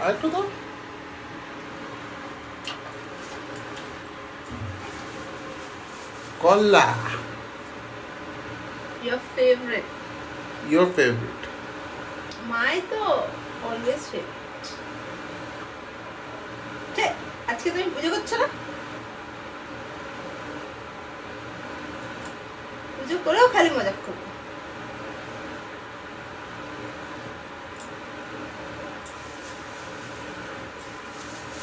আরেকটু দাও। কলা। Your favorite. Your favorite. My তো always favorite. ঠিক, আজকে তুমি পুজো করছো না? পুজো করেও খালি মজাক করবো।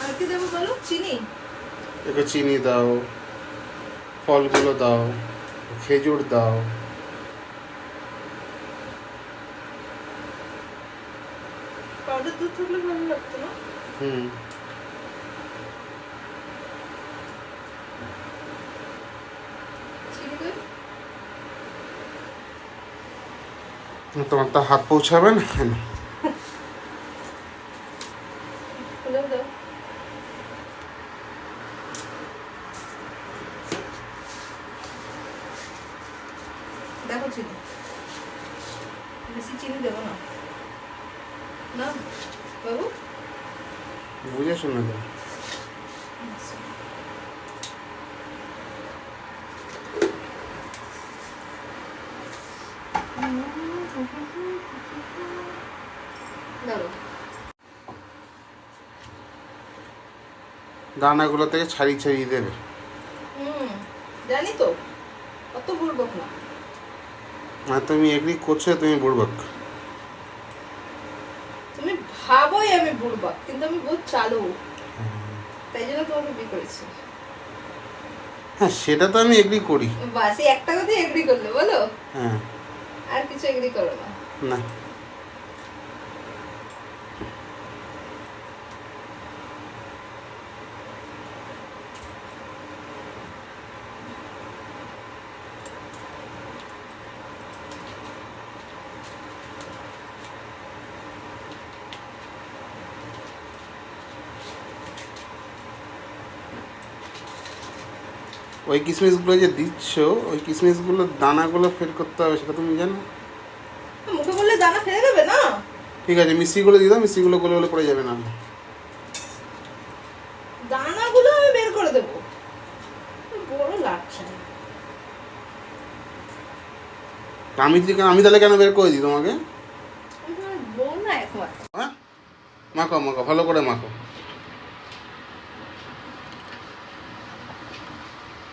আর কি দেবো বলো? চিনি? একটু চিনি দাও, ফলগুলো দাও, খেজুর দাও। পাউডার দুধ থাকলে ভালো লাগতো না? হুম। চিনি কই? তোমার তো হাত পৌঁছাবে না কেন? খুলেও দাও। দেখো চিনি, বেশি চিনি দেবো না। না বাবু, বুঝে শুনে দাও। দাঁড়ো। দানাগুলো থেকে ছাড়িয়ে ছাড়িয়ে দেবে। জানি তো, অত বুড়বক না। আর তুমি এগ্রি করছো, তুমি বুড়বাক। তুমি ভাবোই আমি বুড়বক, কিন্তু আমি বহুত চালু, তাই জন্য তোমাকে বিয়ে করেছি। হ্যাঁ, সেটা তো আমি এগ্রি করি। বাস এই একটা কথাই এগ্রি করলে বলো, হ্যাঁ। আর কিছু এগ্রি করো না। না। ওই কিশমিশগুলো যে দিচ্ছ, ওই কিশমিশগুলোর দানাগুলো ফেল করতে হবে, সেটা তুমি জানো? মুখে বললে দানা ফেলে দেবে না? ঠিক আছে, মিষ্টিগুলো দিয়ে দাও, মিষ্টিগুলো গলে গলে পড়ে যাবে না। দানাগুলো আমি বের করে দেবো, বড় লাগছে। আমি তাহলে কেন বের করে দিই তোমাকে? বউ না একমাত্র। হ্যাঁ, মাখো মাখো, ভালো করে মাখো।